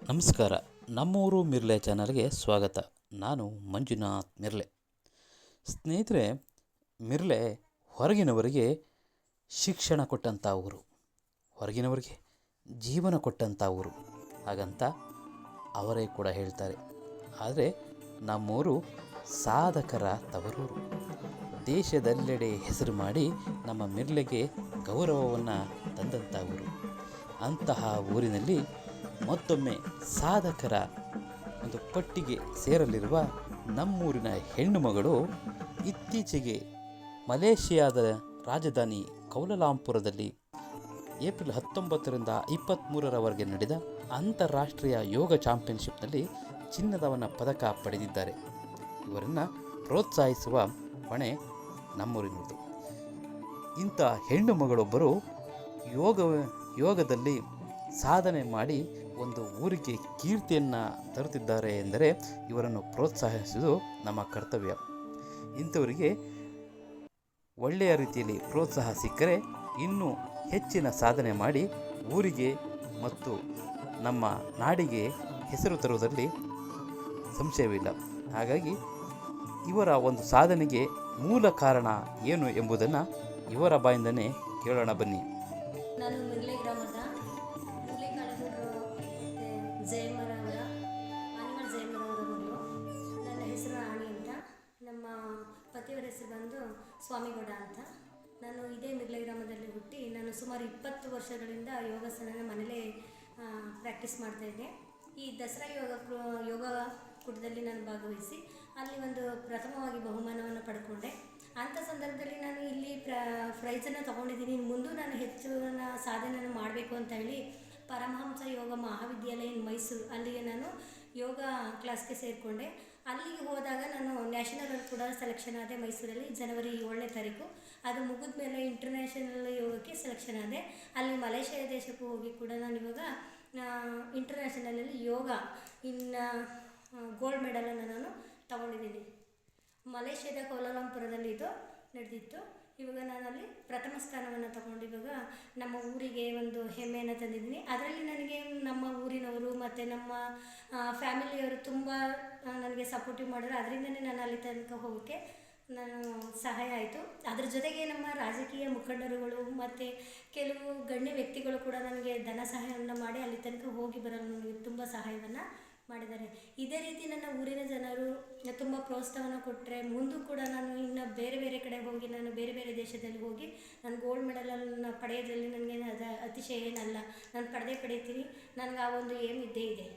ನಮಸ್ಕಾರ. ನಮ್ಮೂರು ಮಿರ್ಲೆ ಚಾನಲ್ಗೆ ಸ್ವಾಗತ. ನಾನು ಮಂಜುನಾಥ್ ಮಿರ್ಲೆ. ಸ್ನೇಹಿತರೆ, ಮಿರ್ಲೆ ಹೊರಗಿನವರಿಗೆ ಶಿಕ್ಷಣ ಕೊಟ್ಟಂಥ ಊರು, ಹೊರಗಿನವರಿಗೆ ಜೀವನ ಕೊಟ್ಟಂಥ ಊರು ಹಾಗಂತ ಅವರೇ ಕೂಡ ಹೇಳ್ತಾರೆ. ಆದರೆ ನಮ್ಮೂರು ಸಾಧಕರ ತವರೂರು. ದೇಶದೆಲ್ಲೆಡೆ ಹೆಸರು ಮಾಡಿ ನಮ್ಮ ಮಿರ್ಲೆಗೆ ಗೌರವವನ್ನು ತಂದಂಥ ಊರು. ಅಂತಹ ಊರಿನಲ್ಲಿ ಮತ್ತೊಮ್ಮೆ ಸಾಧಕರ ಒಂದು ಪಟ್ಟಿಗೆ ಸೇರಲಿರುವ ನಮ್ಮೂರಿನ ಹೆಣ್ಣು ಮಗಳು ಇತ್ತೀಚೆಗೆ ಮಲೇಷಿಯಾದ ರಾಜಧಾನಿ ಕೌಲಾಲಂಪುರದಲ್ಲಿ ಏಪ್ರಿಲ್ 19ರಿಂದ 23ರವರೆಗೆ ನಡೆದ ಅಂತಾರಾಷ್ಟ್ರೀಯ ಯೋಗ ಚಾಂಪಿಯನ್ಶಿಪ್ನಲ್ಲಿ ಚಿನ್ನದವನ ಪದಕ ಪಡೆದಿದ್ದಾರೆ. ಇವರನ್ನು ಪ್ರೋತ್ಸಾಹಿಸುವ ಹೊಣೆ ನಮ್ಮೂರಿನದು. ಇಂಥ ಹೆಣ್ಣು ಮಗಳೊಬ್ಬರು ಯೋಗದಲ್ಲಿ ಸಾಧನೆ ಮಾಡಿ ಒಂದು ಊರಿಗೆ ಕೀರ್ತಿಯನ್ನು ತರುತ್ತಿದ್ದಾರೆ ಎಂದರೆ ಇವರನ್ನು ಪ್ರೋತ್ಸಾಹಿಸುವುದು ನಮ್ಮ ಕರ್ತವ್ಯ. ಇಂಥವರಿಗೆ ಒಳ್ಳೆಯ ರೀತಿಯಲ್ಲಿ ಪ್ರೋತ್ಸಾಹ ಸಿಕ್ಕರೆ ಇನ್ನೂ ಹೆಚ್ಚಿನ ಸಾಧನೆ ಮಾಡಿ ಊರಿಗೆ ಮತ್ತು ನಮ್ಮ ನಾಡಿಗೆ ಹೆಸರು ತರುವುದರಲ್ಲಿ ಸಂಶಯವಿಲ್ಲ. ಹಾಗಾಗಿ ಇವರ ಒಂದು ಸಾಧನೆಗೆ ಮೂಲ ಕಾರಣ ಏನು ಎಂಬುದನ್ನು ಇವರ ಬಾಯಿಂದನೇ ಕೇಳೋಣ ಬನ್ನಿ. ನಾನು ಮಿರ್ಲೆ ಗ್ರಾಮದ ಜಯಮರವರ ಆನಿಮಲ್ ಜಯಮರವರ ಮಗಳು. ನನ್ನ ಹೆಸರು ರಾಣಿ ಅಂತ. ನಮ್ಮ ಪತಿಯವರ ಹೆಸರು ಬಂದು ಸ್ವಾಮಿಗೌಡ ಅಂತ. ನಾನು ಇದೇ ಮಿರ್ಲೆ ಗ್ರಾಮದಲ್ಲಿ ಹುಟ್ಟಿ ನಾನು ಸುಮಾರು 20 ವರ್ಷಗಳಿಂದ ಯೋಗಾಸನ ಮನೇಲೇ ಪ್ರಾಕ್ಟೀಸ್ ಮಾಡ್ತಾಯಿದ್ದೆ. ಈ ದಸರಾ ಯೋಗ ಕೂಟದಲ್ಲಿ ನಾನು ಭಾಗವಹಿಸಿ ಅಲ್ಲಿ ಒಂದು ಪ್ರಥಮವಾಗಿ ಬಹುಮಾನವನ್ನು ಪಡ್ಕೊಂಡೆ. ಅಂಥ ಸಂದರ್ಭದಲ್ಲಿ ನಾನು ಇಲ್ಲಿ ಪ್ರೈಸನ್ನು ತೊಗೊಂಡಿದ್ದೀನಿ. ಮುಂದೂ ನಾನು ಹೆಚ್ಚು ಸಾಧನೆಯನ್ನು ಮಾಡಬೇಕು ಅಂತ ಹೇಳಿ ಪರಮಹಂಸ ಯೋಗ ಮಹಾವಿದ್ಯಾಲಯ ಮೈಸೂರು ಅಲ್ಲಿಗೆ ನಾನು ಯೋಗ ಕ್ಲಾಸ್ಗೆ ಸೇರಿಕೊಂಡೆ. ಅಲ್ಲಿಗೆ ಹೋದಾಗ ನಾನು ನ್ಯಾಷನಲ್ ಕೂಡ ಸೆಲೆಕ್ಷನ್ ಆದೆ. ಮೈಸೂರಲ್ಲಿ ಜನವರಿ 7ನೇ ತಾರೀಕು. ಅದು ಮುಗಿದ ಮೇಲೆ ಇಂಟರ್ನ್ಯಾಷನಲ್ ಯೋಗಕ್ಕೆ ಸೆಲೆಕ್ಷನ್ ಆದೆ. ಅಲ್ಲಿ ಮಲೇಷಿಯಾ ದೇಶಕ್ಕೂ ಹೋಗಿ ಕೂಡ ನಾನು ಇವಾಗ ಇಂಟರ್ನ್ಯಾಷನಲಲ್ಲಿ ಯೋಗ ಗೋಲ್ಡ್ ಮೆಡಲನ್ನು ನಾನು ತಗೊಂಡಿದ್ದೀನಿ. ಮಲೇಷಿಯಾದ ಕೌಲಾಲಂಪುರದಲ್ಲಿ ಇದು ನಡೆದಿತ್ತು. ಇವಾಗ ನಾನಲ್ಲಿ ಪ್ರಥಮ ಸ್ಥಾನವನ್ನು ತಗೊಂಡು ಇವಾಗ ನಮ್ಮ ಊರಿಗೆ ಒಂದು ಹೆಮ್ಮೆಯನ್ನು ತಂದಿದ್ದೀನಿ. ಅದರಲ್ಲಿ ನನಗೆ ನಮ್ಮ ಊರಿನವರು ಮತ್ತು ನಮ್ಮ ಫ್ಯಾಮಿಲಿಯವರು ತುಂಬ ನನಗೆ ಸಪೋರ್ಟಿವ್ ಮಾಡಿದ್ರು. ಅದರಿಂದನೇ ನಾನು ಅಲ್ಲಿ ತನಕ ಹೋಗೋಕ್ಕೆ ನಾನು ಸಹಾಯ ಆಯಿತು. ಅದ್ರ ಜೊತೆಗೆ ನಮ್ಮ ರಾಜಕೀಯ ಮುಖಂಡರುಗಳು ಮತ್ತು ಕೆಲವು ಗಣ್ಯ ವ್ಯಕ್ತಿಗಳು ಕೂಡ ನನಗೆ ಧನ ಸಹಾಯವನ್ನು ಮಾಡಿ ಅಲ್ಲಿ ತನಕ ಹೋಗಿ ಬರಲು ನನಗೆ ತುಂಬ ಸಹಾಯವನ್ನು ಮಾಡಿದ್ದಾರೆ. ಇದೇ ರೀತಿ ನನ್ನ ಊರಿನ ಜನರು ತುಂಬ ಪ್ರೋತ್ಸಾಹವನ್ನು ಕೊಟ್ಟರೆ ಮುಂದೂ ಕೂಡ ನಾನು ಇನ್ನು ಬೇರೆ ಬೇರೆ ಕಡೆ ಹೋಗಿ ನಾನು ಬೇರೆ ಬೇರೆ ದೇಶದಲ್ಲಿ ಹೋಗಿ ನಾನು ಗೋಲ್ಡ್ ಮೆಡಲನ್ನು ಪಡೆಯೋದ್ರಲ್ಲಿ ನನಗೆ ಅತಿಶಯ ಏನಲ್ಲ. ನಾನು ಪಡೆದೇ ಪಡೀತೀನಿ. ನನಗೆ ಆ ಒಂದು ಏಮ್ ಇದ್ದೇ ಇದೆ.